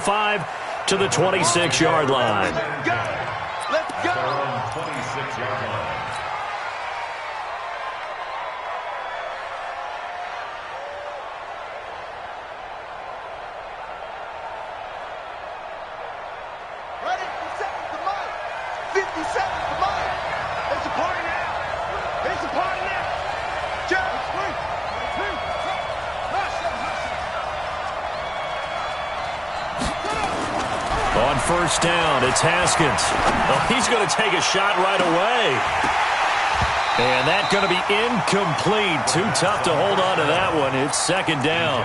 5 to the 26-yard line. Let's go. 26-yard line. Ready? 50 seconds to mine. 50 seconds to mine. It's a party now. It's a party now. On first down, it's Haskins. Oh, he's going to take a shot right away. And that's going to be incomplete. Too tough to hold on to that one. It's second down.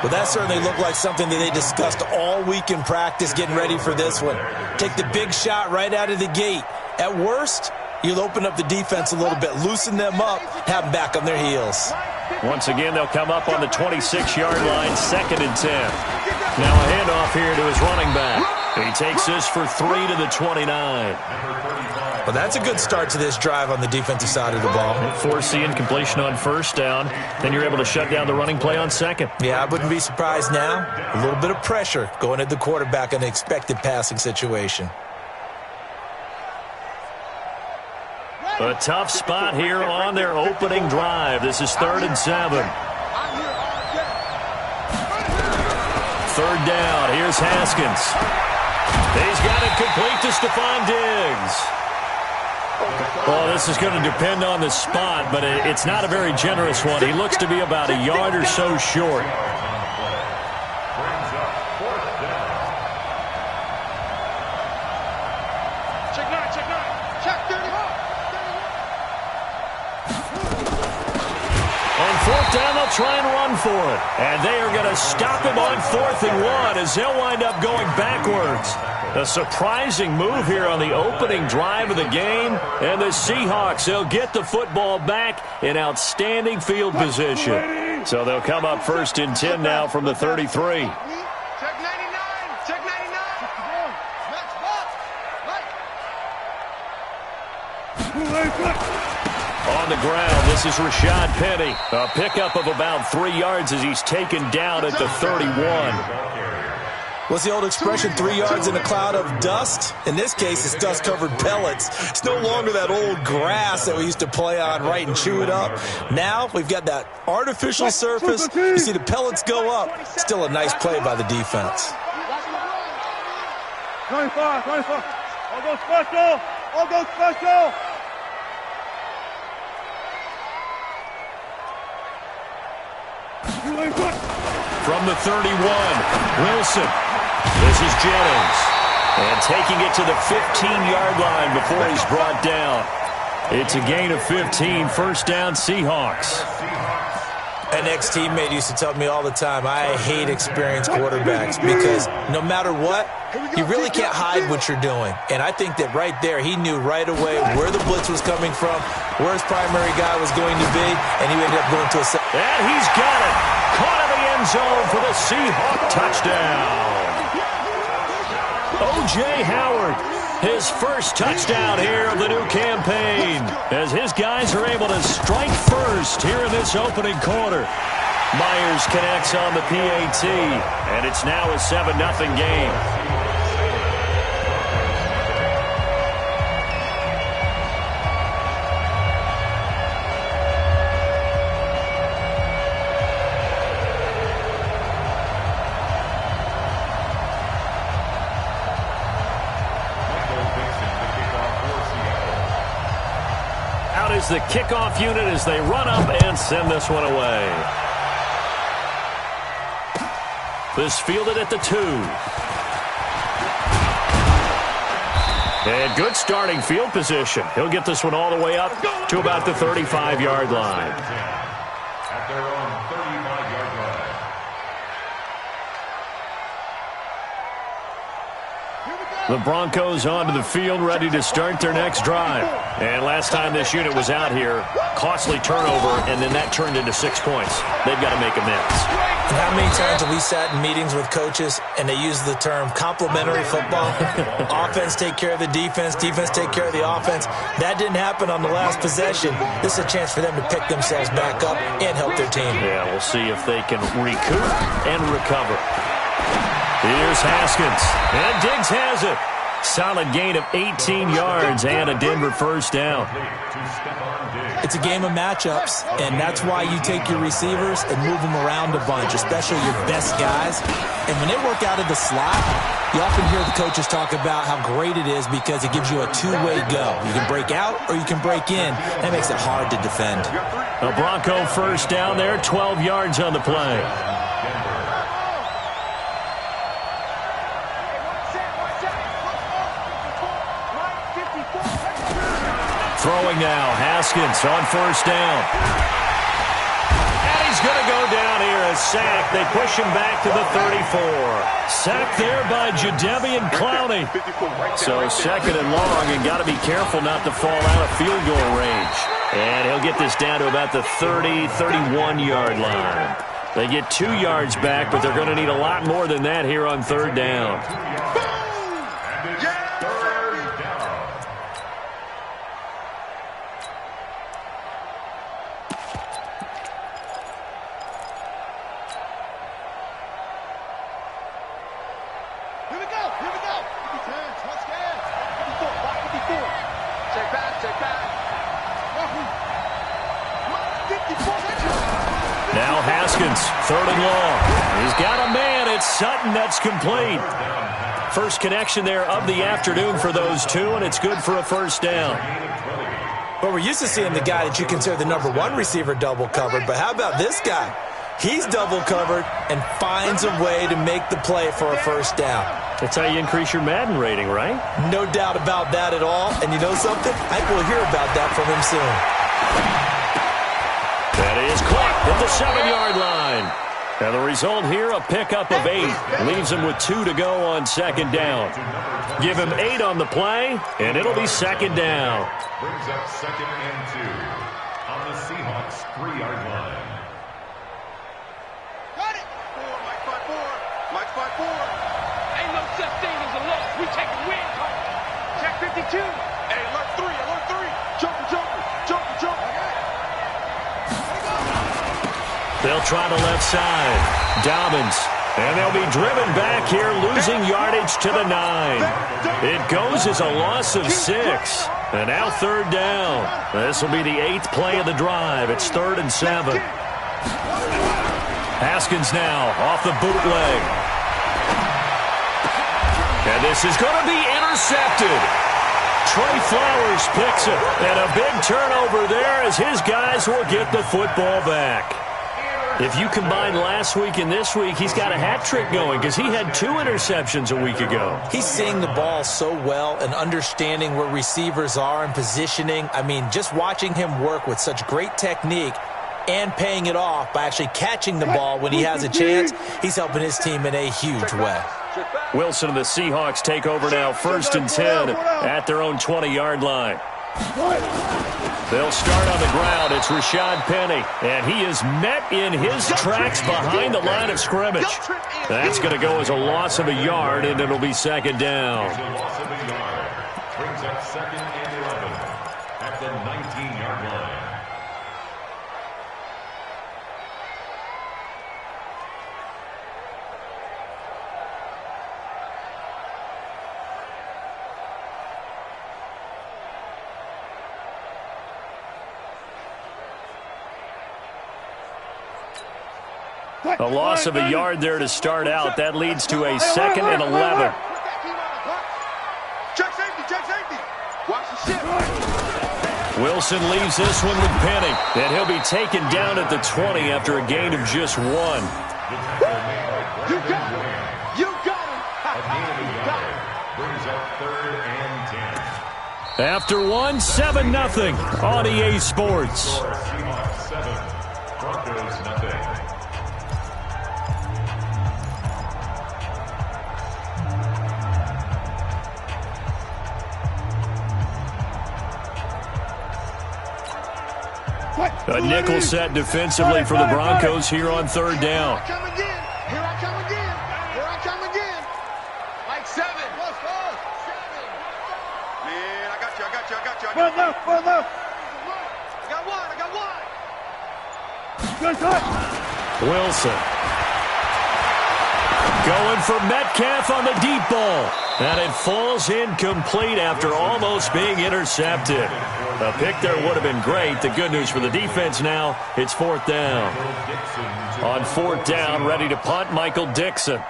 Well, that certainly looked like something that they discussed all week in practice, getting ready for this one. Take the big shot right out of the gate. At worst, you'll open up the defense a little bit, loosen them up, have them back on their heels. Once again, they'll come up on the 26-yard line, 2nd and 10. Now a handoff here to his running back. He takes this for 3 to the 29. Well, that's a good start to this drive on the defensive side of the ball. Force the incompletion on first down. Then you're able to shut down the running play on second. Yeah, I wouldn't be surprised now. A little bit of pressure going at the quarterback in the expected passing situation. A tough spot here on their opening drive. This is 3rd and 7. 3rd down. Here's Haskins. He's got it complete to Stephon Diggs. Well, this is going to depend on the spot, but it's not a very generous one. He looks to be about a yard or so short. Down, they'll try and run for it. And they are going to stop him on 4th and 1 as they'll wind up going backwards. A surprising move here on the opening drive of the game. And the Seahawks, they'll get the football back in outstanding field position. So they'll come up 1st and 10 now from the 33. Check 99. Check 99. On the ground, this is Rashad Penny. A pickup of about 3 yards as he's taken down at the 31. What's the old expression, 3 yards in a cloud of dust? In this case, it's dust-covered pellets. It's no longer that old grass that we used to play on, right, and chew it up. Now we've got that artificial surface. You see the pellets go up. Still a nice play by the defense. 25, 25. I'll go special. I'll go special. From the 31, Wilson. This is Jennings. And taking it to the 15-yard line before he's brought down. It's a gain of 15, 1st down Seahawks. An ex-teammate used to tell me all the time, I hate experienced quarterbacks because no matter what, you really can't hide what you're doing. And I think that right there, he knew right away where the blitz was coming from, where his primary guy was going to be, and he ended up going to a... And he's got it. Caught in the end zone for the Seahawk touchdown. O.J. Howard, his first touchdown here of the new campaign, as his guys are able to strike first here in this opening quarter. Myers connects on the PAT, and it's now a 7-0 game. Is the kickoff unit as they run up and send this one away. This fielded at the 2. And good starting field position. He'll get this one all the way up to about the 35-yard line. At their own 35-yard line. The Broncos onto the field, ready to start their next drive. And last time this unit was out here, costly turnover, and then that turned into 6 points. They've got to make amends. And how many times have we sat in meetings with coaches and they use the term complementary football? Offense take care of the defense, defense take care of the offense. That didn't happen on the last possession. This is a chance for them to pick themselves back up and help their team. Yeah, we'll see if they can recoup and recover. Here's Haskins. And Diggs has it. Solid gain of 18 yards and a Denver first down. It's a game of matchups, and that's why you take your receivers and move them around a bunch, especially your best guys. And when they work out of the slot, you often hear the coaches talk about how great it is because it gives you a two-way go. You can break out or you can break in. That makes it hard to defend. A Bronco first down there, 12 yards on the play. Throwing now, Haskins on first down. And he's going to go down here, a sack. They push him back to the 34. Sacked there by Jadeveon Clowney. So second and long, and got to be careful not to fall out of field goal range. And he'll get this down to about the 30, 31-yard line. They get 2 yards back, but they're going to need a lot more than that here on third down. Now Haskins, third and long. He's got a man. It's Sutton. That's complete. First connection there of the afternoon for those two, and it's good for a first down. Well, we're used to seeing the guy that you consider the number one receiver double covered, but how about this guy? He's double covered and finds a way to make the play for a first down. That's how you increase your Madden rating, right? No doubt about that at all. And you know something? I think we'll hear about that from him soon. That is caught at the 7-yard line. And the result here, a pickup of 8. Leaves him with 2 to go on second down. Give him 8 on the play, and it'll be second down. Brings up second and 2 on the Seahawks 3-yard line. Got it. Mike 5-4. Mike 5-4. Ain't no such thing as a loss. We take a win. Check 52. Hey, alert 3. Alert 3. Joker, Joker. Joker, Joker. They'll try the left side. Dobbins. And they'll be driven back here, losing yardage to the 9. It goes as a loss of 6. And now third down. This will be the 8th play of the drive. It's 3rd and 7. Haskins now off the bootleg. And this is going to be intercepted. Trey Flowers picks it. And a big turnover there as his guys will get the football back. If you combine last week and this week, he's got a hat trick going because he had 2 interceptions a week ago. He's seeing the ball so well and understanding where receivers are and positioning. I mean, just watching him work with such great technique and paying it off by actually catching the ball when he has a chance, he's helping his team in a huge way. Wilson and the Seahawks take over now, 1st and 10 at their own 20-yard line. They'll start on the ground. It's Rashad Penny, and he is met in his tracks behind the line of scrimmage. That's going to go as a loss of a yard, and it'll be second down. Loss of a yard. Brings up second and 11 at the 19-yard line. A loss of a yard there to start out. That leads to a 2nd and 11. Check safety, check safety. Watch the ship. Wilson leaves this one with Penny, and he'll be taken down at the 20 after a gain of just 1. You got him. You got him. Brings up 3rd and 10. After 1, 7-0 on EA Sports. Seahawks 7, Broncos 0. A nickel set defensively for the Broncos here on third down. Here I come again. Here I come again. Here I come again. Like 7. Man, I got you. I got you. I got you. Run left, run left. I got one. I got one. Good touch. Wilson. Going for Metcalf on the deep ball. And it falls incomplete after almost being intercepted. A pick there would have been great. The good news for the defense now, it's 4th down. On 4th down, ready to punt, Michael Dixon.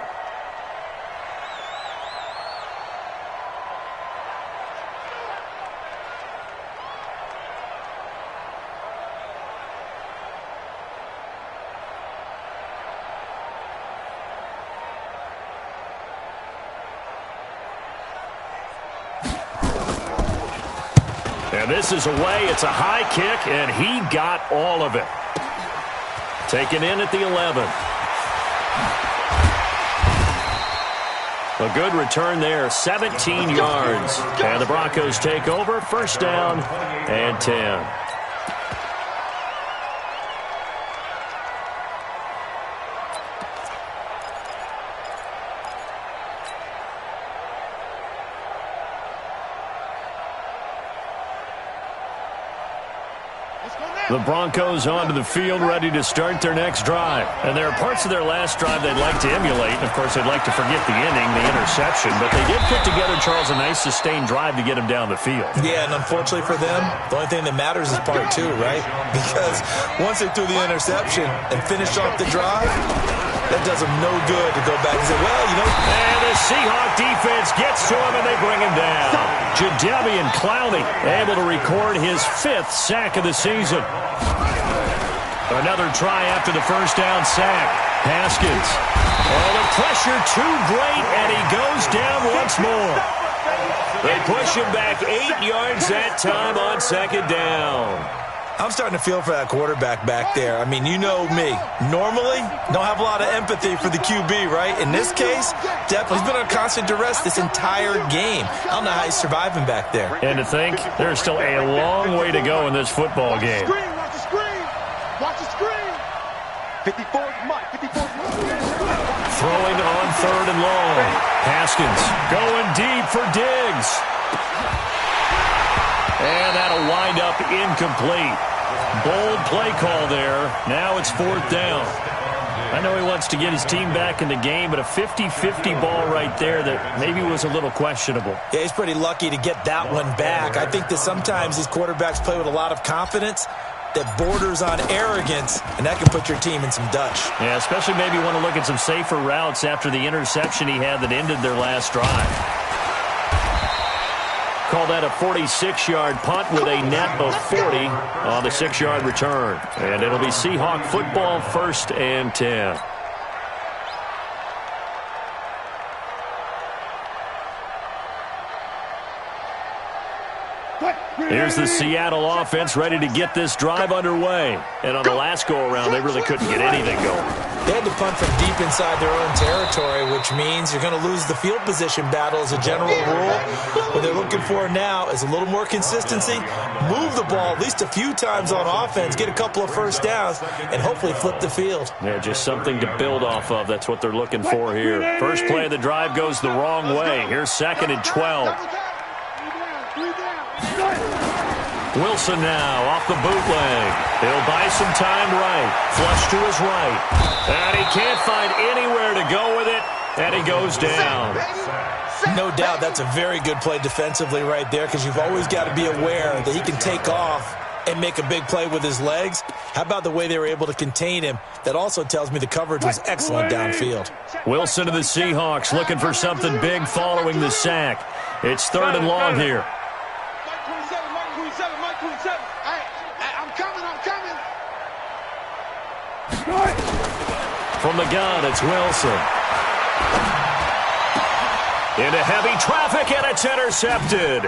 And this is away. It's a high kick, and he got all of it. Taken in at the 11. A good return there, 17 yards. And the Broncos take over, 1st down and 10. The Broncos onto the field, ready to start their next drive. And there are parts of their last drive they'd like to emulate. And, of course, they'd like to forget the inning, the interception. But they did put together, Charles, a nice sustained drive to get them down the field. Yeah, and unfortunately for them, the only thing that matters is part 2, right? Because once they threw the interception and finished off the drive, that does them no good to go back and say, well, you know. And the Seahawk defense gets to him, and they bring him down. Jadeveon Clowney able to record his 5th sack of the season. Another try after the 1st down sack. Haskins. Oh, the pressure too great, and he goes down once more. They push him back 8 yards that time on 2nd down. I'm starting to feel for that quarterback back there. I mean, you know me. Normally, don't have a lot of empathy for the QB, right? In this case, definitely. He's been on constant duress this entire game. I don't know how he's surviving back there. And to think, there's still a long way to go in this football game. Watch the screen. Watch the screen. 54's Mike. 54's Mike. Throwing on 3rd and long. Haskins going deep for Diggs. And that'll wind up incomplete. Bold play call there. Now it's 4th down. I know he wants to get his team back in the game, but a 50-50 ball right there that maybe was a little questionable. Yeah, he's pretty lucky to get that one back. I think that sometimes these quarterbacks play with a lot of confidence that borders on arrogance, and that can put your team in some dutch. Yeah, especially maybe want to look at some safer routes after the interception he had that ended their last drive. Call that a 46-yard punt with a net of 40 on the 6-yard return. And it'll be Seahawk football, 1st and 10. Here's the Seattle offense ready to get this drive underway. And on the last go-around, they really couldn't get anything going. They had to punt from deep inside their own territory, which means you're going to lose the field position battle as a general rule. What they're looking for now is a little more consistency, move the ball at least a few times on offense, get a couple of 1st downs, and hopefully flip the field. Yeah, just something to build off of. That's what they're looking for here. First play of the drive goes the wrong way. Here's 2nd and 12. Wilson now off the bootleg. He'll buy some time right. Flush to his right. And he can't find anywhere to go with it. And he goes down. No doubt that's a very good play defensively right there, because you've always got to be aware that he can take off and make a big play with his legs. How about the way they were able to contain him? That also tells me the coverage was excellent downfield. Wilson to the Seahawks looking for something big following the sack. It's 3rd and long here. From the gun, it's Wilson. Into heavy traffic, and it's intercepted.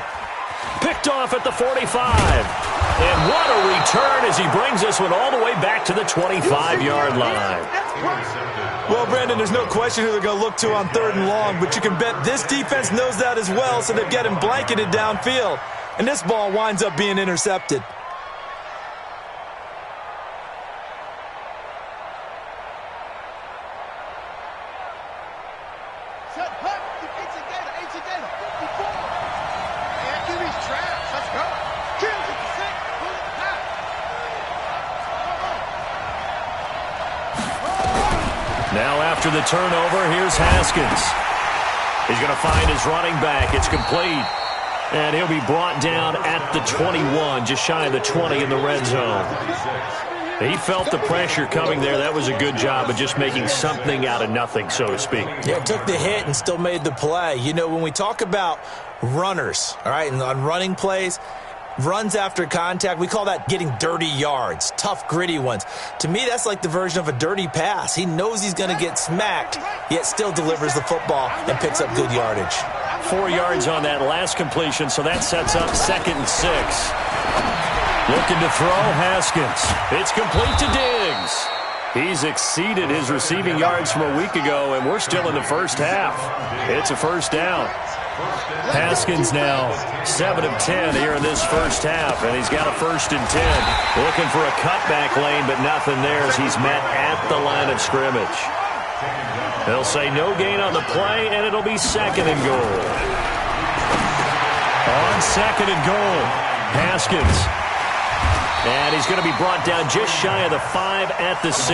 Picked off at the 45. And what a return as he brings this one all the way back to the 25-yard line. Well, Brandon, there's no question who they're going to look to on 3rd and long, but you can bet this defense knows that as well, so they're getting blanketed downfield. And this ball winds up being intercepted. after the turnover, here's Haskins. He's going to find his running back. It's complete. And he'll be brought down at the 21, just shy of the 20 in the red zone. He felt the pressure coming there. That was a good job of just making something out of nothing, so to speak. Yeah, took the hit and still made the play. You know, when we talk about runners, all right, and on running plays, runs after contact, we call that getting dirty yards, tough, gritty ones. To me, that's like the version of a dirty pass. He knows he's going to get smacked, yet still delivers the football and picks up good yardage. 4 yards on that last completion, so that sets up 2nd and 6. Looking to throw, Haskins. It's complete to Diggs. He's exceeded his receiving yards from a week ago, and we're still in the first half. It's a first down. Haskins now 7 of 10 here in this first half, and he's got a 1st and 10. Looking for a cutback lane, but nothing there as he's met at the line of scrimmage. They'll say no gain on the play, and it'll be 2nd and goal. On 2nd and goal, Haskins. And he's going to be brought down just shy of the 5 at the 6.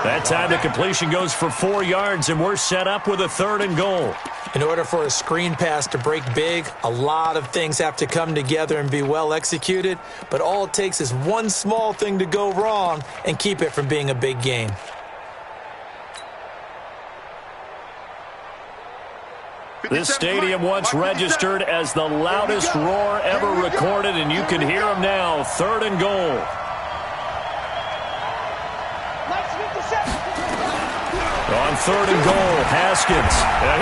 That time the completion goes for 4 yards, and we're set up with a 3rd and goal. In order for a screen pass to break big, a lot of things have to come together and be well executed, but all it takes is one small thing to go wrong and keep it from being a big game. This stadium once registered as the loudest roar ever recorded, and you can hear them now. 3rd and goal. On 3rd and goal, Haskins.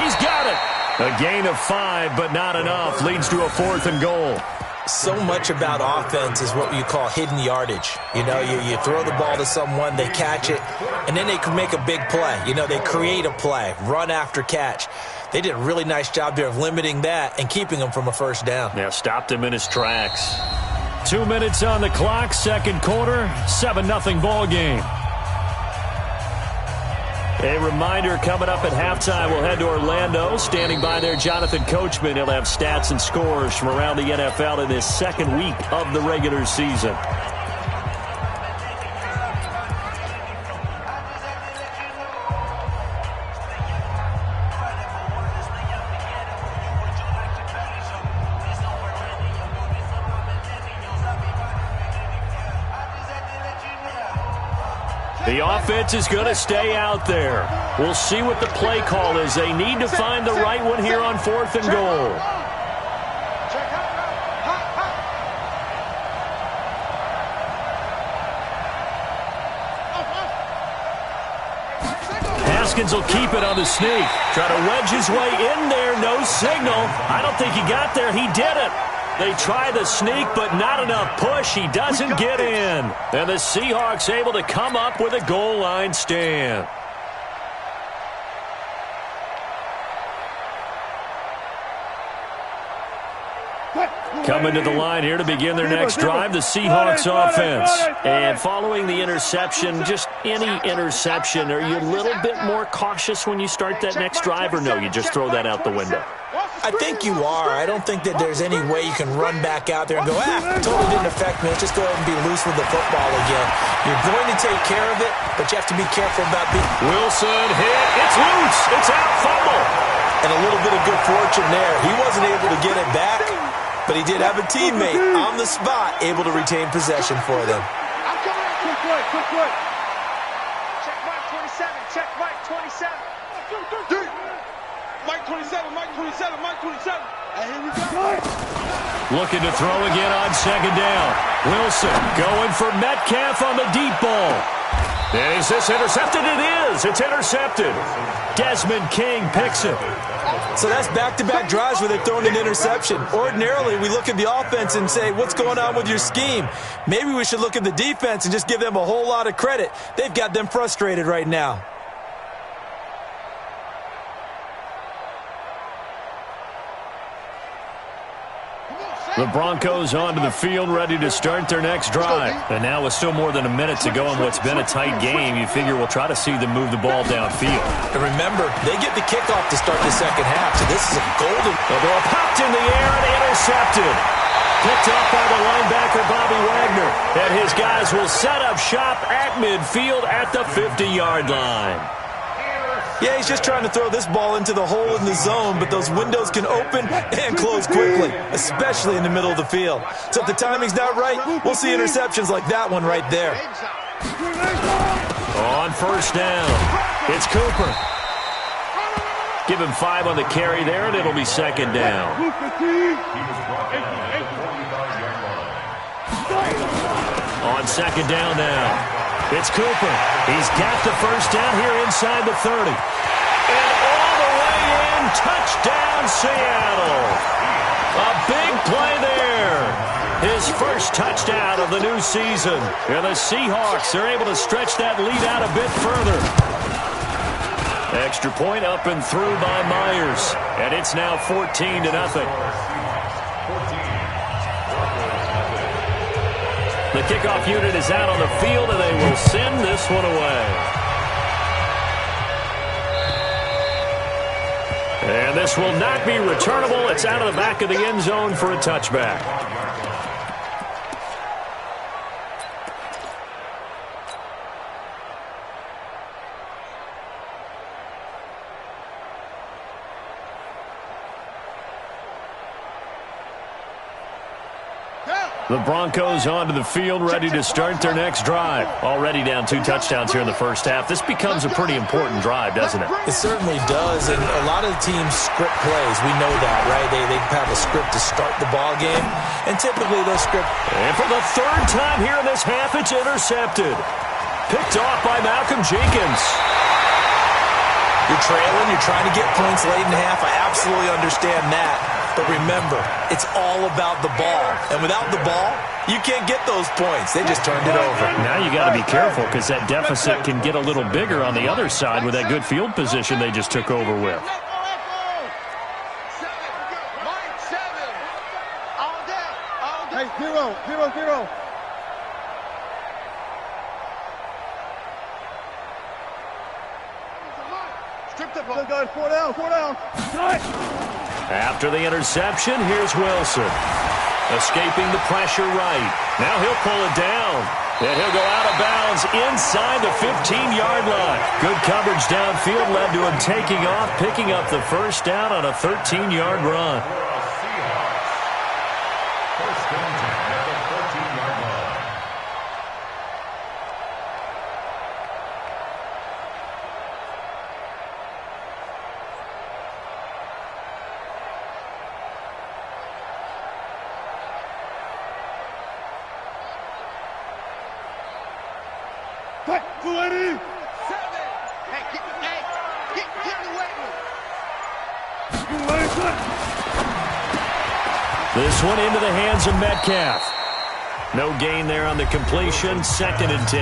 He's got it. A gain of 5, but not enough. Leads to a 4th and goal. So much about offense is what you call hidden yardage. You know, you throw the ball to someone, they catch it, and then they can make a big play. You know, they create a play, run after catch. They did a really nice job there of limiting that and keeping him from a first down. Yeah, stopped him in his tracks. 2 minutes on the clock, 2nd quarter, 7-0 ball game. A reminder, coming up at halftime, we'll head to Orlando. Standing by there, Jonathan Coachman. He'll have stats and scores from around the NFL in this 2nd week of the regular season. The offense is going to stay out there. We'll see what the play call is. They need to find the right one here on 4th and goal. Haskins will keep it on the sneak. Try to wedge his way in there. No signal. I don't think he got there. He did it. They try the sneak, but not enough push. He doesn't get in. And the Seahawks able to come up with a goal line stand. Coming to the line here to begin their next drive, the Seahawks offense. And following the interception, just any interception, are you a little bit more cautious when you start that next drive, or no, you just throw that out the window? I think you are. I don't think that there's any way you can run back out there and go, totally didn't affect me. Let's just go ahead and be loose with the football again. You're going to take care of it, but you have to be careful about being... Wilson hit. It's loose. It's out. Fumble. And a little bit of good fortune there. He wasn't able to get it back, but he did have a teammate on the spot able to retain possession for them. I'm coming in. Quick way. Check Mike 27. Check Mike 27. Mike 27. Mike 27. Mike 27. And here we go. Looking to throw again on 2nd down. Wilson going for Metcalf on the deep ball. Is this intercepted? It is. It's intercepted. Desmond King picks it. So that's back-to-back drives where they're throwing an interception. Ordinarily, we look at the offense and say, what's going on with your scheme? Maybe we should look at the defense and just give them a whole lot of credit. They've got them frustrated right now. The Broncos onto the field, ready to start their next drive. And now with still more than a minute to go in what's been a tight game, you figure we'll try to see them move the ball downfield. And remember, they get the kickoff to start the second half, so this is a golden... The ball popped in the air and intercepted. Picked up by the linebacker, Bobby Wagner. And his guys will set up shop at midfield at the 50-yard line. Yeah, he's just trying to throw this ball into the hole in the zone, but those windows can open and close quickly, especially in the middle of the field. So if the timing's not right, we'll see interceptions like that one right there. On first down, it's Cooper. Give him 5 on the carry there, and it'll be second down. On second down now. It's Cooper. He's got the first down here inside the 30. And all the way in, touchdown Seattle. A big play there. His first touchdown of the new season. And the Seahawks are able to stretch that lead out a bit further. Extra point up and through by Myers. And it's now 14-0. The kickoff unit is out on the field, and they will send this one away. And this will not be returnable. It's out of the back of the end zone for a touchback. The Broncos onto the field, ready to start their next drive. Already down 2 touchdowns here in the first half. This becomes a pretty important drive, doesn't it? It certainly does, and a lot of the teams script plays. We know that, right? They have a script to start the ball game, and typically those script... And for the 3rd time here in this half, it's intercepted. Picked off by Malcolm Jenkins. You're trailing, you're trying to get points late in the half. I absolutely understand that. But remember, it's all about the ball. And without the ball, you can't get those points. They just turned it over. Now you got to be careful because that deficit can get a little bigger on the other side with that good field position they just took over with. Hey, 0-0-0. Still going 4 down, 4 down. After the interception, here's Wilson. Escaping the pressure right. Now he'll pull it down. And he'll go out of bounds inside the 15-yard line. Good coverage downfield led to him taking off, picking up the first down on a 13-yard run. First down at the 13-yard line. This one into the hands of Metcalf. No gain there on the completion. 2nd and 10.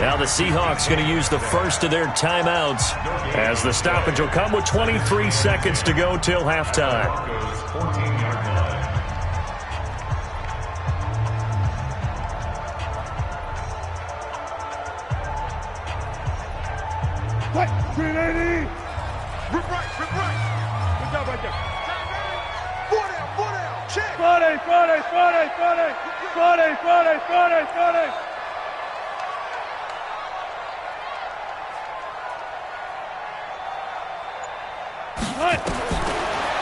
Now the Seahawks going to use the first of their timeouts as the stoppage will come with 23 seconds to go till halftime. 14-yard line. Right, 380. Rip right. Good job right there. 4 down. Check. Friday.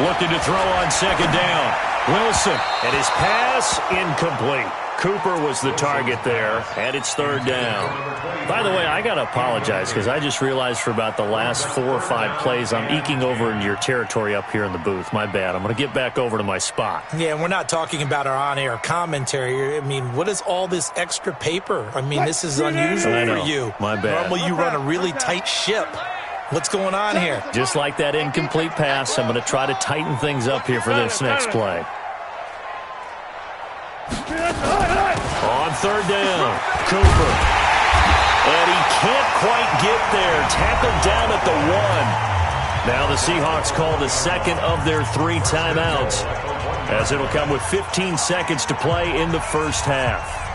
Looking to throw on 2nd down. Wilson, and his pass incomplete. Cooper was the target there, and it's 3rd down. By the way, I got to apologize because I just realized for about the last 4 or 5 plays, I'm eking over into your territory up here in the booth. My bad. I'm going to get back over to my spot. Yeah, and we're not talking about our on-air commentary. I mean, what is all this extra paper? I mean, this is unusual for you. My bad. Normally you run a really tight ship. What's going on here? Just like that incomplete pass, I'm going to try to tighten things up here for this next play. On 3rd down, Cooper. And he can't quite get there. Tackled down at the 1. Now the Seahawks call the 2nd of their 3 timeouts, as it'll come with 15 seconds to play in the first half.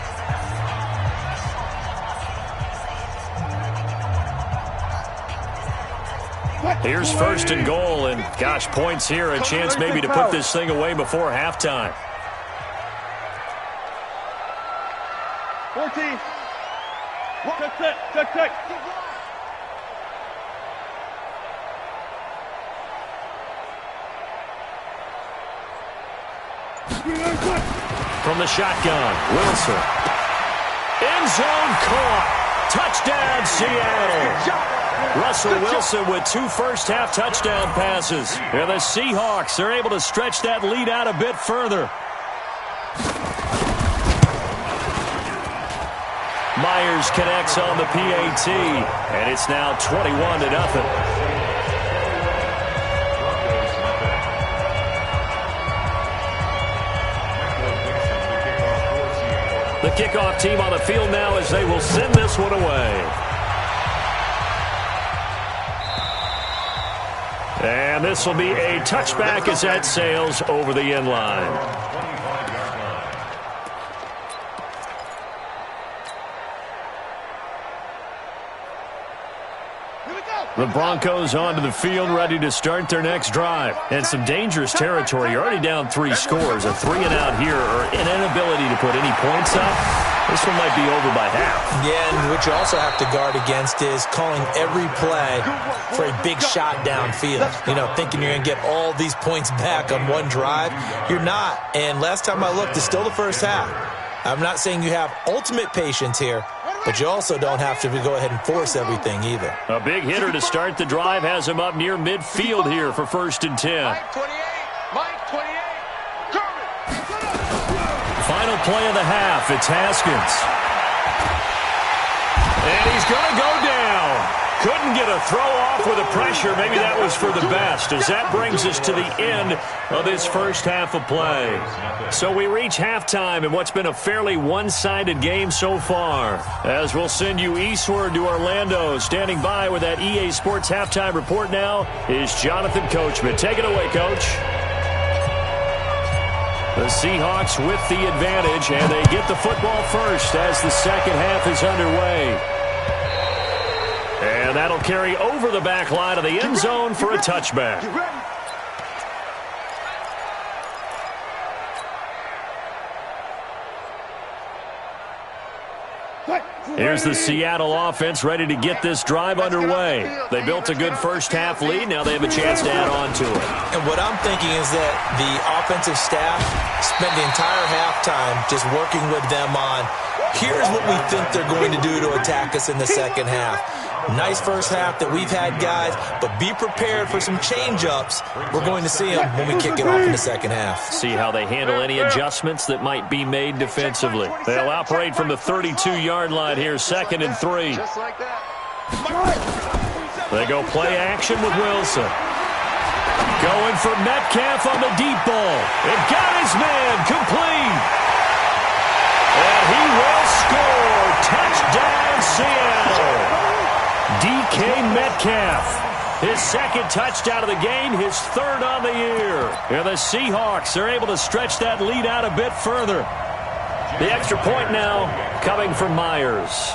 Here's 1st and goal, and gosh, points here, a chance maybe to put this thing away before halftime. 14. Check. From the shotgun, Wilson. End zone caught. Touchdown, Seattle. Russell Wilson with 2 first-half touchdown passes. And the Seahawks are able to stretch that lead out a bit further. Myers connects on the PAT, and it's now 21-0. The kickoff team on the field now as they will send this one away. And this will be a touchback as that sails over the end line. The Broncos onto the field, ready to start their next drive. And some dangerous territory. You're already down 3 scores. A 3-and-out here, or an inability to put any points up. This one might be over by half. Yeah, and what you also have to guard against is calling every play for a big shot downfield. You know, thinking you're going to get all these points back on one drive. You're not. And last time I looked, it's still the first half. I'm not saying you have ultimate patience here, but you also don't have to go ahead and force everything either. A big hitter to start the drive has him up near midfield here for 1st and 10. Mike 28. Mike 28. Final play of the half. It's Haskins. And he's going to go down. Couldn't get a throw off with the pressure. Maybe that was for the best, as that brings us to the end of this first half of play. So we reach halftime in what's been a fairly one-sided game so far. As we'll send you eastward to Orlando. Standing by with that EA Sports halftime report now is Jonathan Coachman. Take it away, Coach. The Seahawks with the advantage, and they get the football first as the second half is underway. And that'll carry over the back line of the end zone for a touchback. Here's the Seattle offense ready to get this drive underway. They built a good first-half lead. Now they have a chance to add on to it. And what I'm thinking is that the offensive staff spent the entire halftime just working with them on, here's what we think they're going to do to attack us in the second half. Nice first half that we've had, guys, but be prepared for some change-ups. We're going to see them when we kick it off in the second half. See how they handle any adjustments that might be made defensively. They'll operate from the 32-yard line here, 2nd and 3. Just like that. They go play action with Wilson. Going for Metcalf on the deep ball. It got his man complete. And he will score. Touchdown, Seattle. DK Metcalf, his 2nd touchdown of the game, his 3rd on the year. And the Seahawks are able to stretch that lead out a bit further. The extra point now coming from Myers.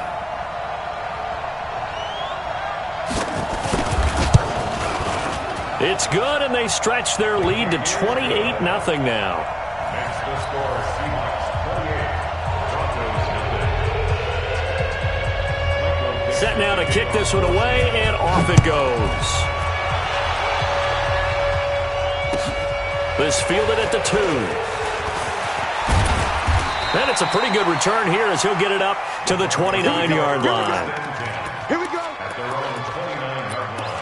It's good, and they stretch their lead to 28-0 now. Next to score, Seahawks 28. Broncos nothing. Set now to kick this one away, and off it goes. This fielded at the 2. And it's a pretty good return here as he'll get it up to the 29-yard line. Here we go. At their own 29-yard line.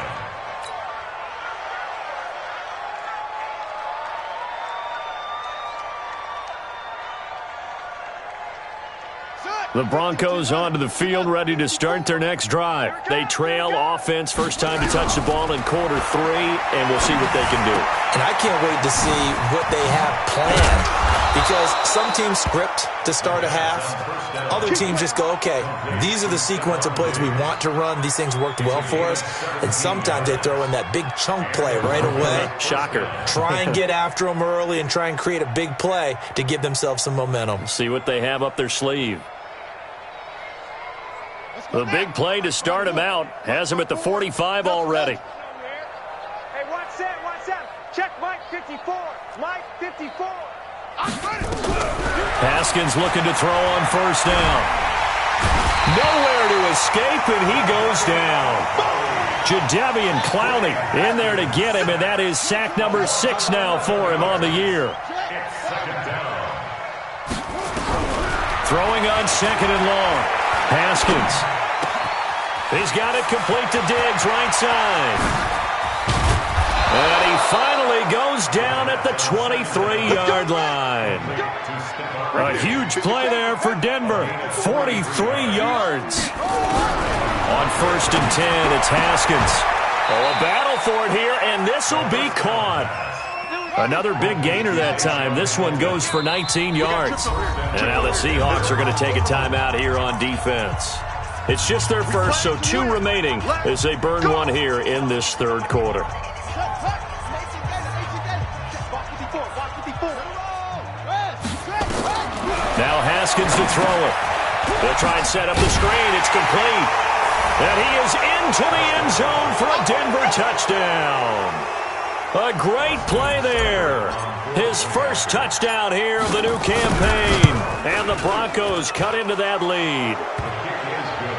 The Broncos onto the field, ready to start their next drive. They trail offense, first time to touch the ball in quarter 3, and we'll see what they can do. And I can't wait to see what they have planned, because some teams script to start a half. Other teams just go, okay, these are the sequence of plays we want to run. These things worked well for us. And sometimes they throw in that big chunk play right away. Shocker. Try and get after them early and try and create a big play to give themselves some momentum. See what they have up their sleeve. The big play to start him out has him at the 45 already. Hey, watch that. Check Mike 54. Mike 54. Haskins looking to throw on first down. Nowhere to escape, and he goes down. Jadeveon Clowney in there to get him, and that is sack number 6 now for him on the year. It's 2nd Throwing on second and long. Haskins. He's got it complete to Diggs, right side. And he finally goes down at the 23-yard line. A huge play there for Denver. 43 yards. On 1st and 10, it's Haskins. Oh, a battle for it here, and this will be caught. Another big gainer that time. This one goes for 19 yards. And now the Seahawks are going to take a timeout here on defense. It's just their first, so 2 remaining as they burn one here in this third quarter. Now Haskins to throw it. They'll try and set up the screen. It's complete. And he is into the end zone for a Denver touchdown. A great play there. His first touchdown here of the new campaign. And the Broncos cut into that lead.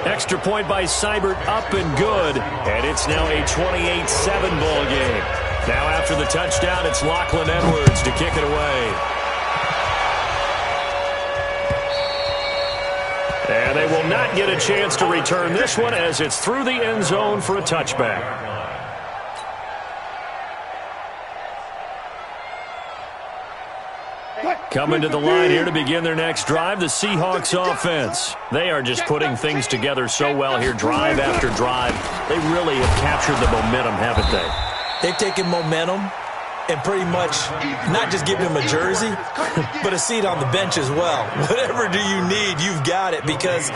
Extra point by Seibert, up and good. And it's now a 28-7 ball game. Now after the touchdown, it's Lachlan Edwards to kick it away. And they will not get a chance to return this one as it's through the end zone for a touchback. Coming to the line here to begin their next drive, the Seahawks offense. They are just putting things together so well here, drive after drive. They really have captured the momentum, haven't they? They've taken momentum and pretty much not just given them a jersey, but a seat on the bench as well. Whatever do you need, you've got it, because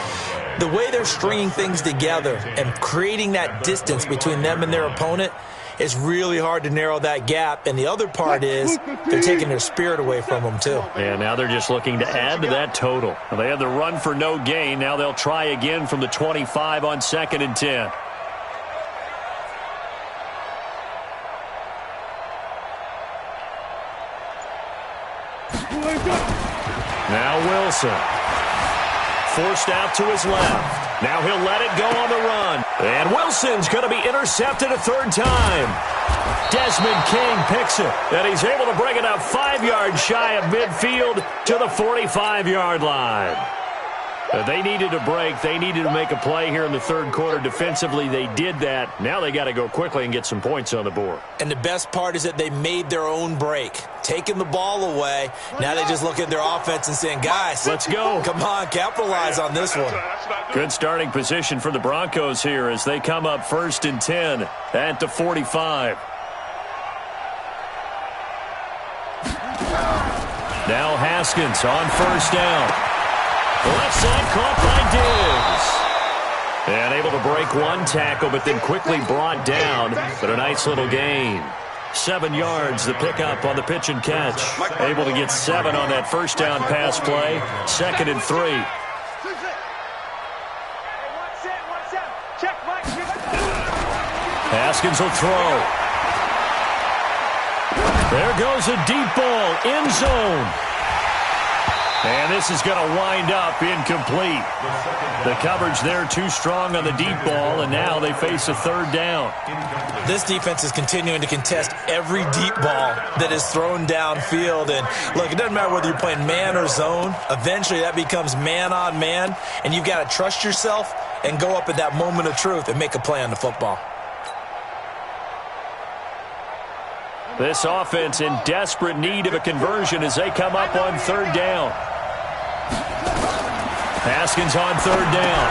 the way they're stringing things together and creating that distance between them and their opponent, it's really hard to narrow that gap. And the other part is they're taking their spirit away from them, too. Yeah, now they're just looking to add to that total. They had the run for no gain. Now they'll try again from the 25 on 2nd and 10. Now Wilson. Forced out to his left. Now he'll let it go on the run. And Wilson's going to be intercepted a 3rd time. Desmond King picks it. And he's able to bring it up 5 yards shy of midfield to the 45-yard line. They needed a break. They needed to make a play here in the third quarter. Defensively, they did that. Now they got to go quickly and get some points on the board. And the best part is that they made their own break. Taking the ball away. Now they just look at their offense and saying, guys, let's go. Come on, capitalize on this one. Good starting position for the Broncos here as they come up 1st and 10 at the 45. Now Haskins on 1st down. Left side caught by Diggs. And able to break one tackle, but then quickly brought down. But a nice little gain. 7 yards, the pickup on the pitch and catch. Able to get 7 on that 1st down pass play. 2nd and 3. Haskins will throw. There goes a deep ball, end zone. And this is going to wind up incomplete. The coverage there too strong on the deep ball, and now they face a 3rd down. This defense is continuing to contest every deep ball that is thrown downfield. And look, it doesn't matter whether you're playing man or zone. Eventually that becomes man on man, and you've got to trust yourself and go up at that moment of truth and make a play on the football. This offense in desperate need of a conversion as they come up on 3rd down. Haskins on 3rd down.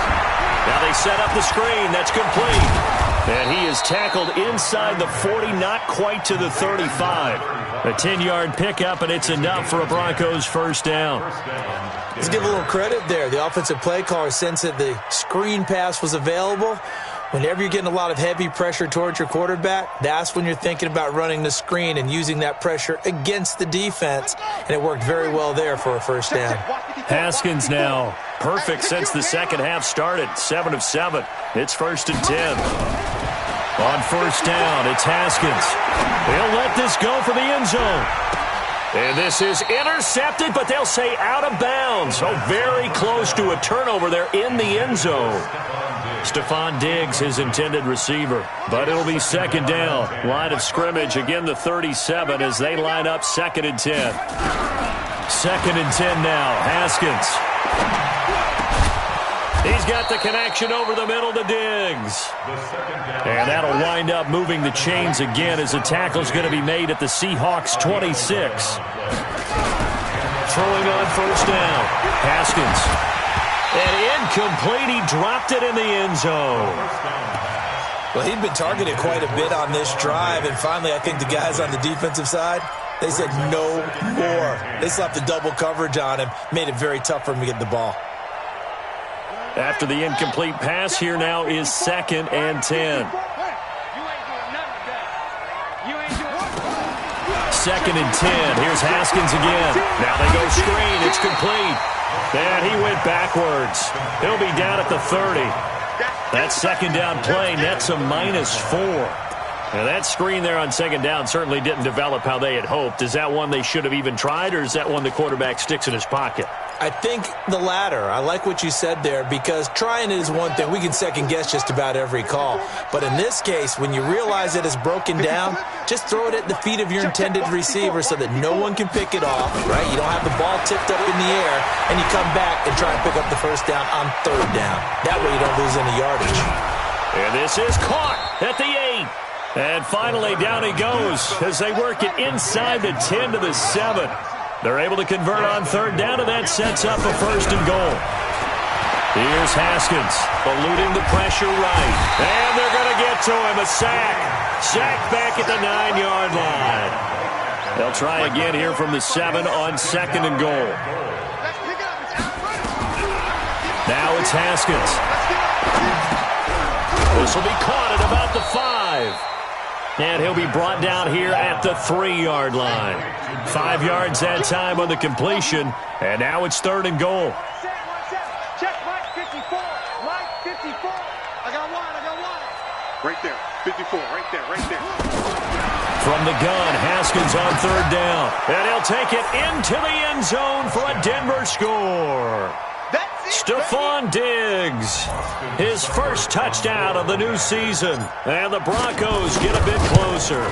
Now they set up the screen. That's complete. And he is tackled inside the 40, not quite to the 35. A 10-yard pickup, and it's enough for a Broncos 1st down. Let's give a little credit there. The offensive play caller sensed that the screen pass was available. Whenever you're getting a lot of heavy pressure towards your quarterback, that's when you're thinking about running the screen and using that pressure against the defense. And it worked very well there for a 1st down. Haskins now perfect since the second half started. 7 of 7. It's 1st and 10. On 1st down, it's Haskins. He'll let this go for the end zone. And this is intercepted, but they'll say out of bounds. So very close to a turnover there in the end zone. Stephon Diggs, his intended receiver. But it'll be 2nd down. Line of scrimmage, again the 37 as they line up 2nd and 10. 2nd and 10 now. Haskins He's got the connection over the middle to Diggs. And that'll wind up moving the chains again as the tackle's going to be made at the Seahawks 26. Throwing on first down. Haskins. And incomplete. He dropped it in the end zone. Well, he'd been targeted quite a bit on this drive, and finally I think the guys on the defensive side, they said no more. They slapped the double coverage on him, made it very tough for him to get the ball. After the incomplete pass, here now is 2nd and 10. 2nd and 10. Here's Haskins again. Now they go screen. It's complete. And he went backwards. He'll be down at the 30. That second down play nets a -4. Now that screen there on second down certainly didn't develop how they had hoped. Is that one they should have even tried, or is that one the quarterback sticks in his pocket? I think the latter. I like what you said there, because trying it is one thing. We can second guess just about every call. But in this case, when you realize it is broken down, just throw it at the feet of your intended receiver so that no one can pick it off, right? You don't have the ball tipped up in the air, and you come back and try and pick up the first down on 3rd down. That way you don't lose any yardage. And this is caught at the 8. And finally down he goes as they work it inside the 10 to the 7. They're able to convert on 3rd down, and that sets up a 1st and goal. Here's Haskins, eluding the pressure right. And they're going to get to him, a sack. Sack back at the 9-yard line. They'll try again here from the 7 on 2nd and goal. Now it's Haskins. This will be caught at about the 5. And he'll be brought down here at the 3-yard line. 5 yards that time on the completion. And now it's 3rd and goal. Check, Mike 54. Mike 54. I got one. Right there. 54. Right there. From the gun, Haskins on 3rd down. And he'll take it into the end zone for a Denver score. Stephon Diggs, his first touchdown of the new season. And the Broncos get a bit closer.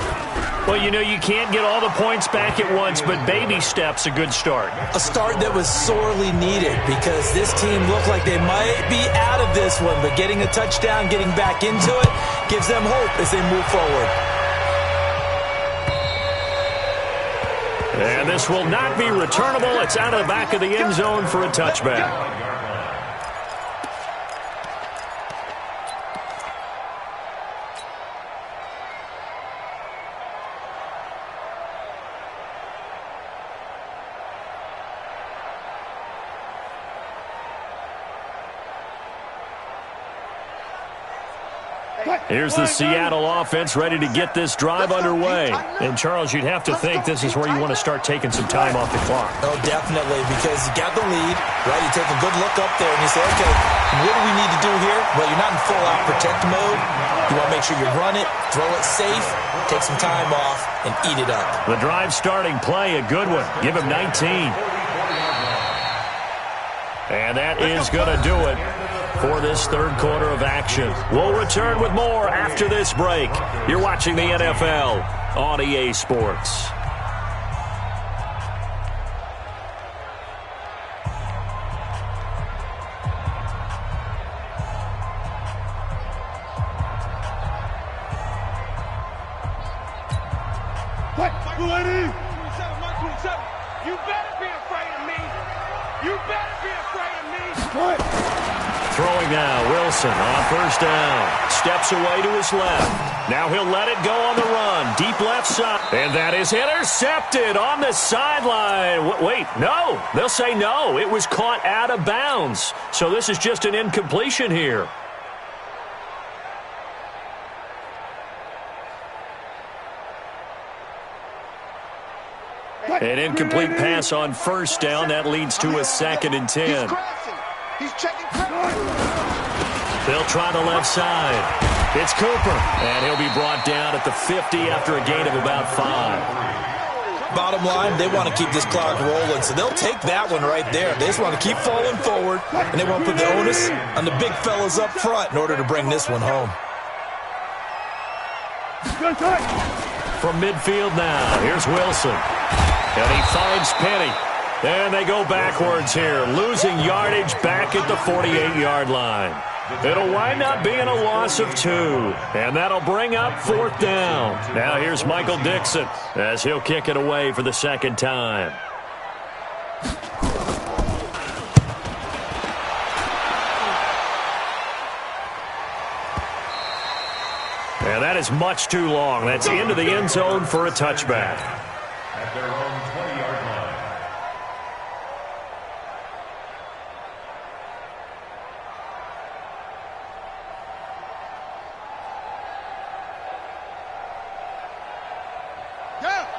Well, you know, you can't get all the points back at once, but baby steps a good start. A start that was sorely needed, because this team looked like they might be out of this one, but getting a touchdown, getting back into it, gives them hope as they move forward. And this will not be returnable. It's out of the back of the end zone for a touchback. Here's the Seattle offense ready to get this drive underway. And, Charles, you'd have to think this is where you want to start taking some time off the clock. Oh, definitely, because you got the lead, right? You take a good look up there and you say, okay, what do we need to do here? Well, you're not in full-out protect mode. You want to make sure you run it, throw it safe, take some time off, and eat it up. The drive starting play, a good one. Give him 19. And that is going to do it for this 3rd quarter of action. We'll return with more after this break. You're watching the NFL on EA Sports. Mike 27. You better be afraid of me. You better be afraid of me. What? Throwing now, Wilson on 1st down. Steps away to his left. Now he'll let it go on the run. Deep left side. And that is intercepted on the sideline. Wait, no. They'll say no. It was caught out of bounds. So this is just an incompletion here. An incomplete pass on 1st down. That leads to a 2nd and 10. He's checking. They'll try the left side. It's Cooper. And he'll be brought down at the 50 after a gain of about 5. Bottom line, they want to keep this clock rolling, so they'll take that one right there. They just want to keep falling forward, and they want to put the onus on the big fellas up front in order to bring this one home. From midfield now, here's Wilson. And he finds Penny. And they go backwards here, losing yardage back at the 48-yard line. It'll wind up being a loss of 2, and that'll bring up 4th down. Now here's Michael Dixon as he'll kick it away for the 2nd time. And that is much too long. That's into the end zone for a touchback. At their own 20-yard line.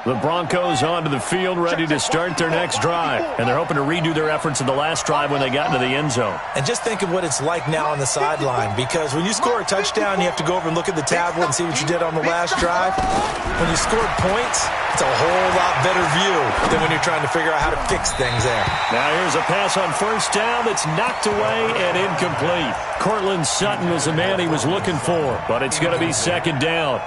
The Broncos onto the field, ready to start their next drive. And they're hoping to redo their efforts in the last drive when they got into the end zone. And just think of what it's like now on the sideline, because when you score a touchdown, you have to go over and look at the tablet and see what you did on the last drive. When you scored points, it's a whole lot better view than when you're trying to figure out how to fix things there. Now here's a pass on 1st down that's knocked away and incomplete. Cortland Sutton was the man he was looking for, but it's going to be 2nd down.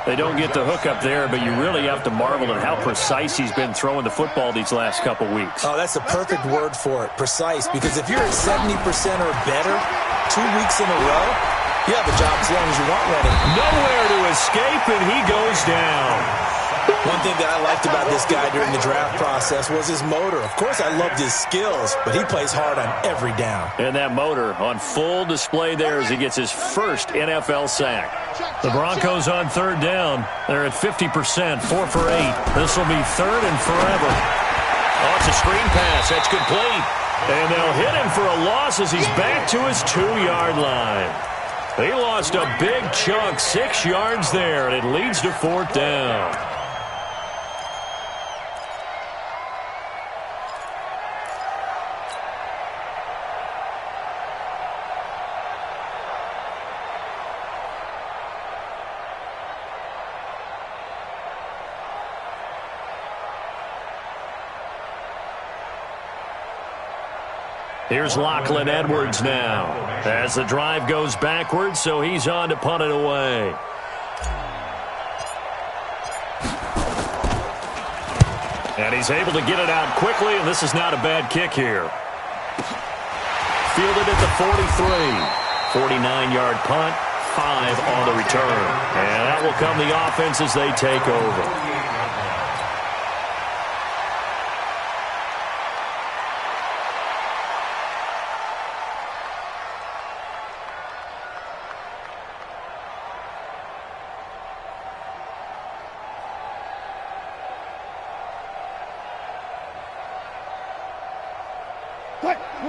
They don't get the hook up there, but you really have to marvel at how precise he's been throwing the football these last couple weeks. Oh, that's the perfect word for it, precise, because if you're at 70% or better 2 weeks in a row, you have a job as long as you want one. Nowhere to escape, and he goes down. One thing that I liked about this guy during the draft process was his motor. Of course, I loved his skills, but he plays hard on every down. And that motor on full display there as he gets his first NFL sack. The Broncos on 3rd down. They're at 50%, 4 for 8. This will be 3rd and forever. Oh, it's a screen pass. That's complete. And they'll hit him for a loss as he's back to his 2-yard line. He lost a big chunk, 6 yards there, and it leads to 4th down. Here's Lachlan Edwards now as the drive goes backwards, so he's on to punt it away. And he's able to get it out quickly, and this is not a bad kick here. Fielded at the 43. 49-yard punt, 5 on the return. And that will come the offense as they take over.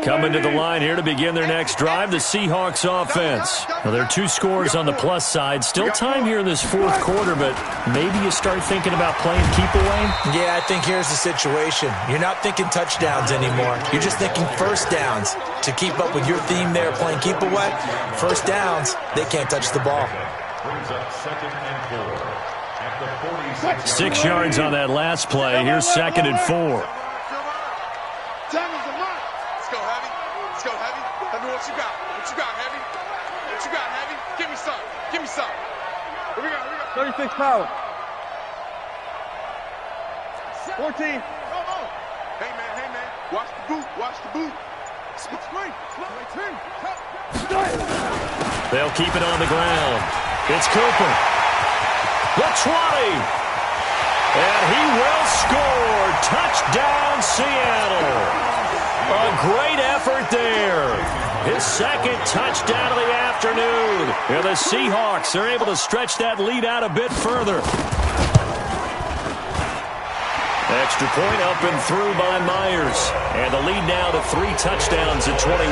Coming to the line here to begin their next drive, the Seahawks offense. Now, there are 2 scores on the plus side. Still time here in this 4th quarter, but maybe you start thinking about playing keep away? Yeah, I think here's the situation. You're not thinking touchdowns anymore. You're just thinking 1st downs. To keep up with your theme there, playing keep away, 1st downs, they can't touch the ball. Brings up 2nd and 4 at the 46. 6 yards on that last play. Here's 2nd and 4. What you got? What you got, Heavy? What you got, Heavy? Give me some. Give me some. Here we go. 36 power. 14. Come on. Hey, man. Watch the boot. Watch the boot. It's great. They'll keep it on the ground. It's Cooper. The 20. And he will score. Touchdown, Seattle. A great effort there. His 2nd touchdown of the afternoon. And the Seahawks are able to stretch that lead out a bit further. Extra point up and through by Myers. And the lead now to 3 touchdowns at 21.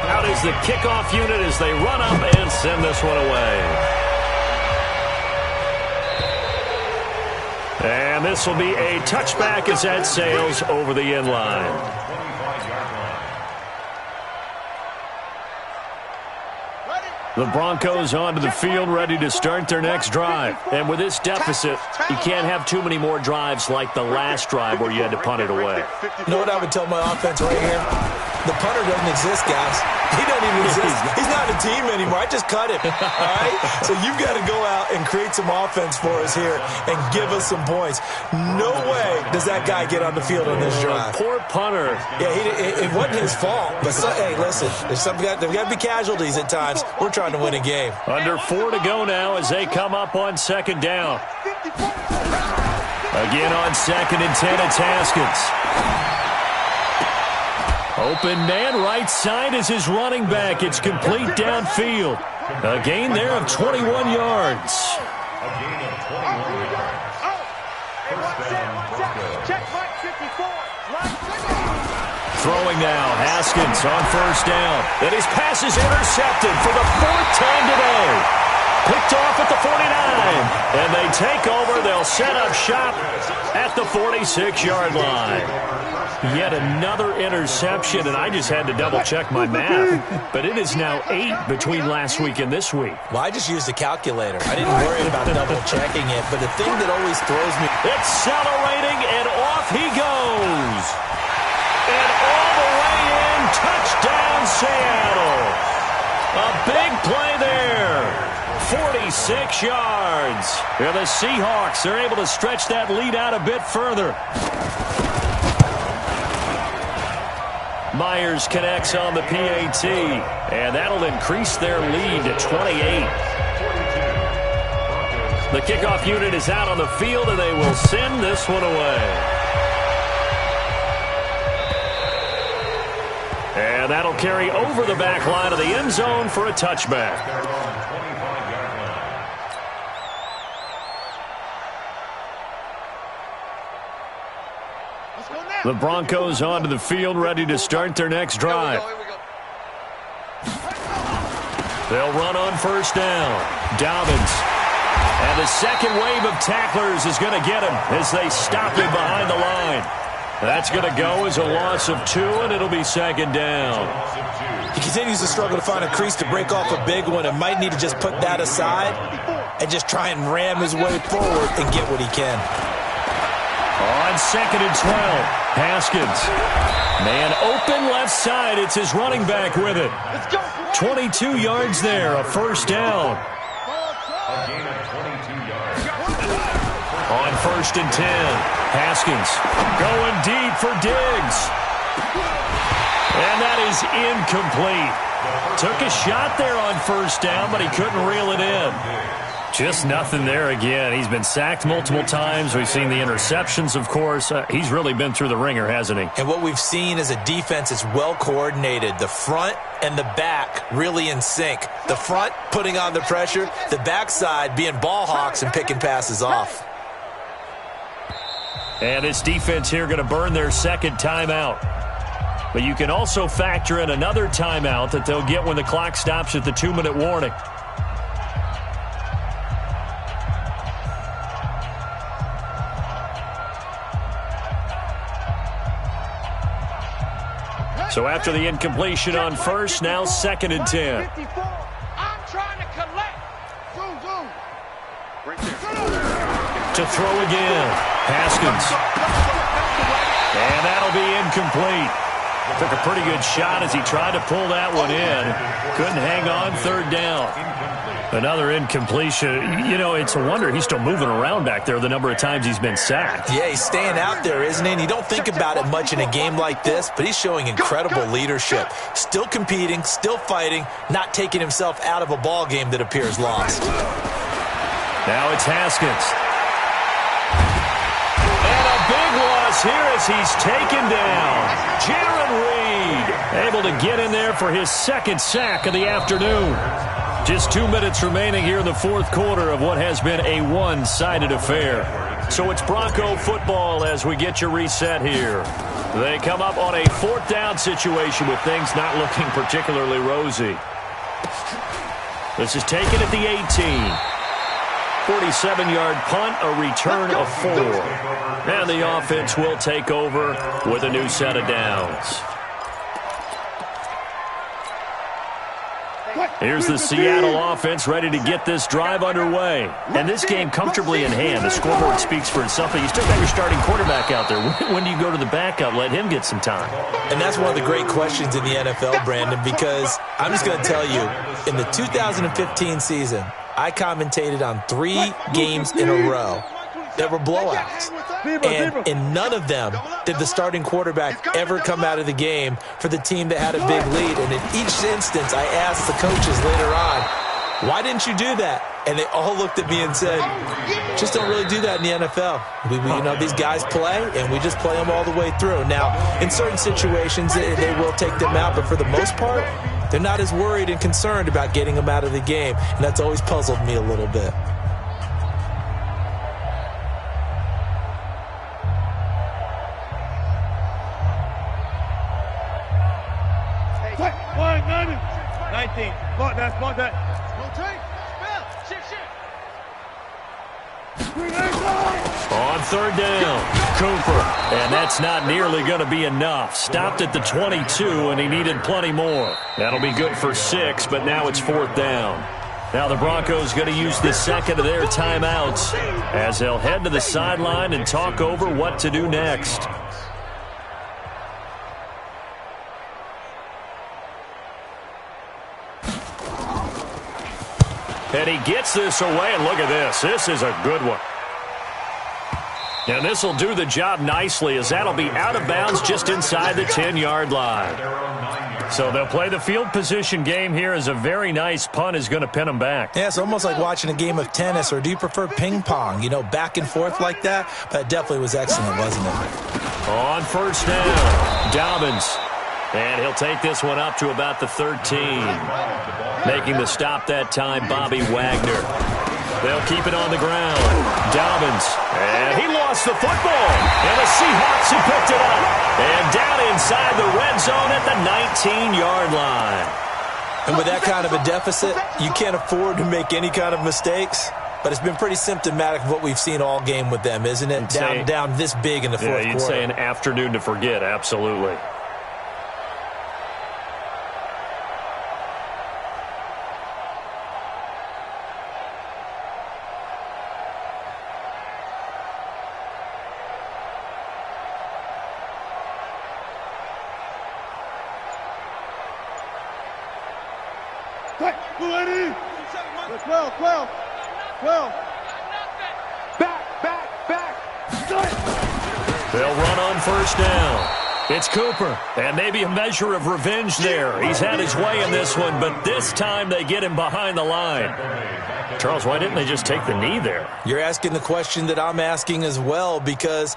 Out is the kickoff unit as they run up and send this one away. And this will be a touchback as that sails over the end line. The Broncos onto the field ready to start their next drive. And with this deficit, you can't have too many more drives like the last drive where you had to punt it away. You know what I would tell my offense right here? The punter doesn't exist, guys. He doesn't even exist. He's not a team anymore. I just cut him. All right? So you've got to go out and create some offense for us here and give us some points. No way does that guy get on the field on this drive. Poor punter. Yeah, it wasn't his fault. But, hey, listen, there's got to be casualties at times. We're trying to win a game. Under 4 to go now as they come up on second down. Again on 2nd and 10, it's Haskins. Open man, right side is his running back. It's complete downfield. A gain there of 21 yards. A gain of 21 yards. First down, Broncos. Check Mike 54. Throwing now, Haskins on first down. And his pass is intercepted for the 4th time today. Picked off at the 49. And they take over. They'll set up shop at the 46-yard line. Yet another interception, and I just had to double-check my math. But it is now 8 between last week and this week. Well, I just used a calculator. I didn't worry about double-checking it. But the thing that always throws me... Accelerating, and off he goes. And all the way in, touchdown Seattle. A big play there. 46 yards. And the Seahawks are able to stretch that lead out a bit further. Myers connects on the PAT, and that'll increase their lead to 28. The kickoff unit is out on the field, and they will send this one away. And that'll carry over the back line of the end zone for a touchback. The Broncos onto the field, ready to start their next drive. They'll run on first down. Dobbins. And the second wave of tacklers is going to get him as they stop him behind the line. That's going to go as a loss of 2, and it'll be second down. He continues to struggle to find a crease to break off a big one and might need to just put that aside and just try and ram his way forward and get what he can. On 2nd and 12, Haskins. Man open left side. It's his running back with it. 22 yards there, a first down. A gain of 22 yards. On 1st and 10, Haskins going deep for Diggs. And that is incomplete. Took a shot there on first down, but he couldn't reel it in. Just nothing there again. He's been sacked multiple times. We've seen the interceptions, of course. He's really been through the ringer, hasn't he? And what we've seen is a defense that's well coordinated. The front and the back really in sync. The front putting on the pressure, the backside being ball hawks and picking passes off. And this defense here going to burn their second timeout. But you can also factor in another timeout that they'll get when the clock stops at the 2-minute warning. So after the incompletion on first, now 2nd and 10. I'm trying to collect. To throw again. Haskins. And that'll be incomplete. Took a pretty good shot as he tried to pull that one in. Couldn't hang on, 3rd down. Another incompletion. You know, it's a wonder he's still moving around back there the number of times he's been sacked. Yeah, he's staying out there, isn't he? And you don't think about it much in a game like this, but he's showing incredible leadership. Still competing, still fighting, not taking himself out of a ball game that appears lost. Now it's Haskins. And a big loss here as he's taken down. Jaron Reed able to get in there for his 2nd sack of the afternoon. Just 2 minutes remaining here in the 4th quarter of what has been a one-sided affair. So it's Bronco football as we get you reset here. They come up on a 4th down situation with things not looking particularly rosy. This is taken at the 18. 47-yard punt, a return of 4. And the offense will take over with a new set of downs. Here's the Seattle offense ready to get this drive underway. And this game comfortably in hand. The scoreboard speaks for itself. But you still got your starting quarterback out there. When do you go to the backup? Let him get some time. And that's one of the great questions in the NFL, Brandon, because I'm just going to tell you, in the 2015 season, I commentated on 3 games in a row that were blowouts. And in none of them did the starting quarterback ever come out of the game for the team that had a big lead. And in each instance, I asked the coaches later on, why didn't you do that? And they all looked at me and said, just don't really do that in the NFL. These guys play, and we just play them all the way through. Now, in certain situations, they will take them out, but for the most part, they're not as worried and concerned about getting them out of the game. And that's always puzzled me a little bit. Block that. On third down, Cooper. And that's not nearly going to be enough. Stopped at the 22, and he needed plenty more. That'll be good for 6, but now it's 4th down. Now the Broncos going to use the second of their timeouts as they'll head to the sideline and talk over what to do next. And he gets this away, and look at this. This is a good one. And this will do the job nicely, as that'll be out of bounds just inside the 10-yard line. So they'll play the field position game here, as a very nice punt is going to pin them back. Yeah, it's almost like watching a game of tennis, or do you prefer ping pong? Back and forth like that? But it definitely was excellent, wasn't it? On first down, Dobbins. And he'll take this one up to about the 13. Making the stop that time, Bobby Wagner. They'll keep it on the ground. Dobbins. And he lost the football. And the Seahawks have picked it up. And down inside the red zone at the 19-yard line. And with that kind of a deficit, you can't afford to make any kind of mistakes. But it's been pretty symptomatic of what we've seen all game with them, isn't it? Down this big in the fourth quarter. You'd say an afternoon to forget, absolutely. They'll run on first down. It's Cooper, and maybe a measure of revenge there. He's had his way in this one, but this time they get him behind the line. Charles, why didn't they just take the knee there? You're asking the question that I'm asking as well, because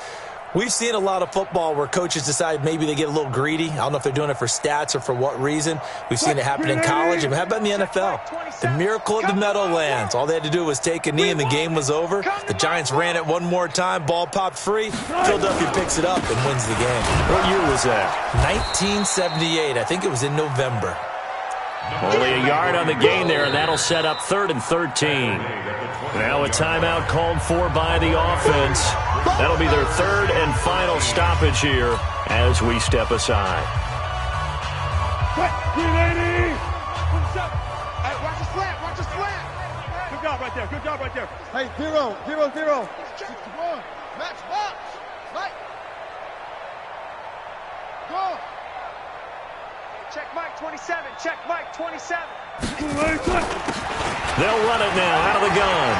we've seen a lot of football where coaches decide maybe they get a little greedy. I don't know if they're doing it for stats or for what reason. We've seen it happen in college. And how about in the NFL? The miracle of the Meadowlands. All they had to do was take a knee and the game was over. The Giants ran it one more time. Ball popped free. Philadelphia picks it up and wins the game. What year was that? 1978. I think it was in November. Only a yard on the gain there, and that'll set up 3rd and 13. Now a timeout called for by the offense. That'll be their 3rd and final stoppage here as we step aside. Hey, watch the slant, watch the slant. Good job right there. Hey, 0, 0, 0. 61, match box. Right. Go. Check Mike 27, check Mike 27. They'll run it now out of the gun.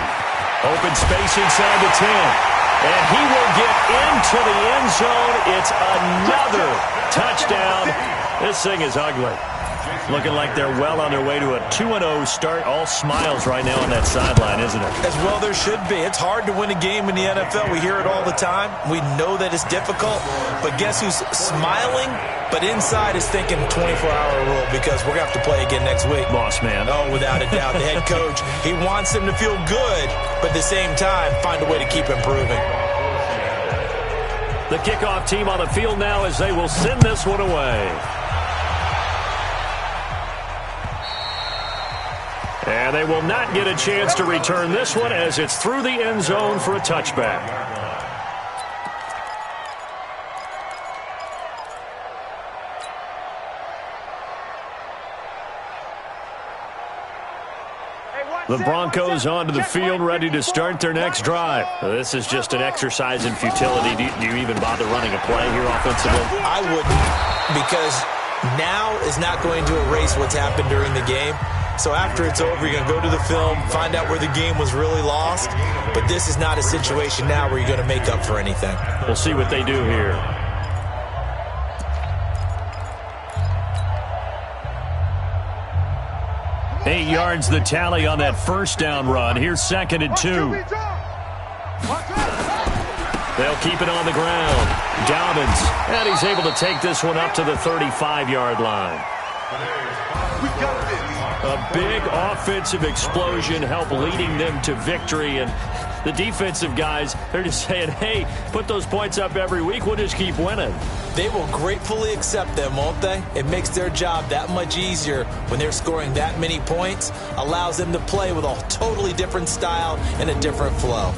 Open space inside the 10. And he will get into the end zone. It's another touchdown. This thing is ugly. Looking like they're well on their way to a 2-0 start. All smiles right now on that sideline, isn't it? As well there should be. It's hard to win a game in the NFL. We hear it all the time. We know that it's difficult. But guess who's smiling? But inside is thinking 24-hour rule, because we're going to have to play again next week. Boss man. Oh, without a doubt. The head coach, he wants them to feel good, but at the same time, find a way to keep improving. The kickoff team on the field now as they will send this one away. And they will not get a chance to return this one, as it's through the end zone for a touchback. The Broncos onto the field, ready to start their next drive. This is just an exercise in futility. Do you even bother running a play here offensively? I wouldn't, because now is not going to erase what's happened during the game. So after it's over, you're going to go to the film, find out where the game was really lost. But this is not a situation now where you're going to make up for anything. We'll see what they do here. Eight yards the tally on that first down run. Here's 2nd and 2. They'll keep it on the ground. Dobbins, and he's able to take this one up to the 35-yard line. A big offensive explosion helped leading them to victory, and the defensive guys, they're just saying, hey, put those points up every week, we'll just keep winning. They will gratefully accept them, won't they? It makes their job that much easier when they're scoring that many points, allows them to play with a totally different style and a different flow.